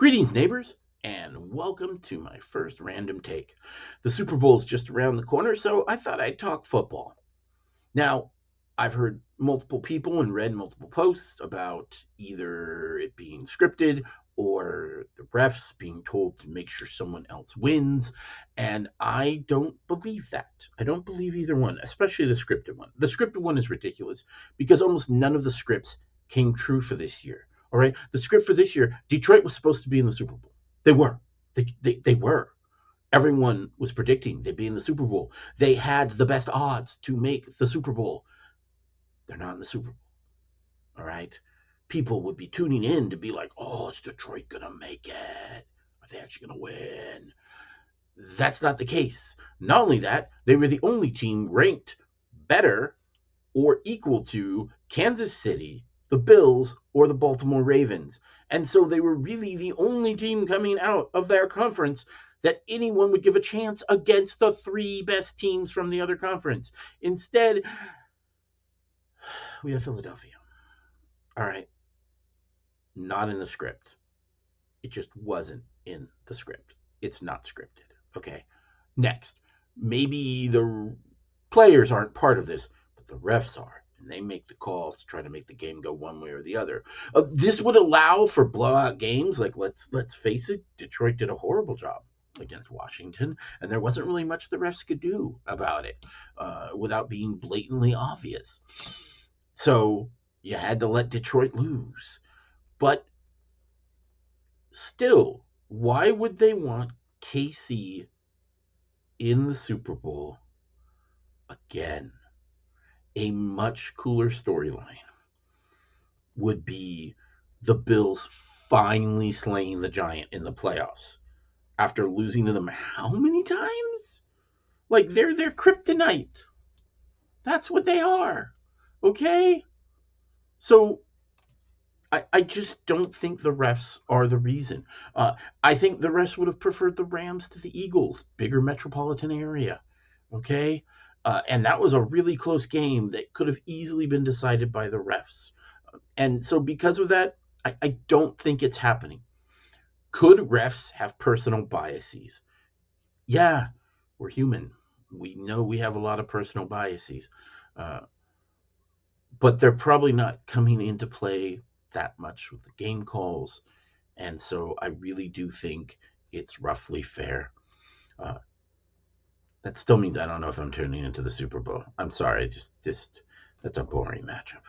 Greetings, neighbors, and welcome to my first random take. The Super Bowl is just around the corner, so I thought I'd talk football. Now, I've heard multiple people and read multiple posts about either it being scripted or the refs being told to make sure someone else wins, and I don't believe that. I don't believe either one, especially the scripted one. The scripted one is ridiculous because almost none of the scripts came true for this year. All right, the script for this year, Detroit was supposed to be in the Super Bowl. They were. They were. Everyone was predicting they'd be in the Super Bowl. They had the best odds to make the Super Bowl. They're not in the Super Bowl. All right. People would be tuning in to be like, oh, is Detroit going to make it? Are they actually going to win? That's not the case. Not only that, they were the only team ranked better or equal to Kansas City, the Bills, or the Baltimore Ravens. And so they were really the only team coming out of their conference that anyone would give a chance against the three best teams from the other conference. Instead, we have Philadelphia. All right. Not in the script. It just wasn't in the script. It's not scripted. Okay. Next, maybe the players aren't part of this, but the refs are. And they make the calls to try to make the game go one way or the other. This would allow for blowout games. Like let's face it, Detroit did a horrible job against Washington, and there wasn't really much the refs could do about it without being blatantly obvious. So you had to let Detroit lose. But still, why would they want KC in the Super Bowl again? A much cooler storyline would be the Bills finally slaying the Giant in the playoffs after losing to them how many times? Like they're kryptonite. That's what they are. Okay? So I just don't think the refs are the reason. I think the refs would have preferred the Rams to the Eagles, bigger metropolitan area. Okay? And that was a really close game that could have easily been decided by the refs. And so, because of that, I don't think it's happening. Could refs have personal biases? Yeah, we're human. We know we have a lot of personal biases. Uh, but they're probably not coming into play that much with the game calls. And so I really do think it's roughly fair. Uh, that still means I don't know if I'm tuning into the Super Bowl. I'm sorry, just that's a boring matchup.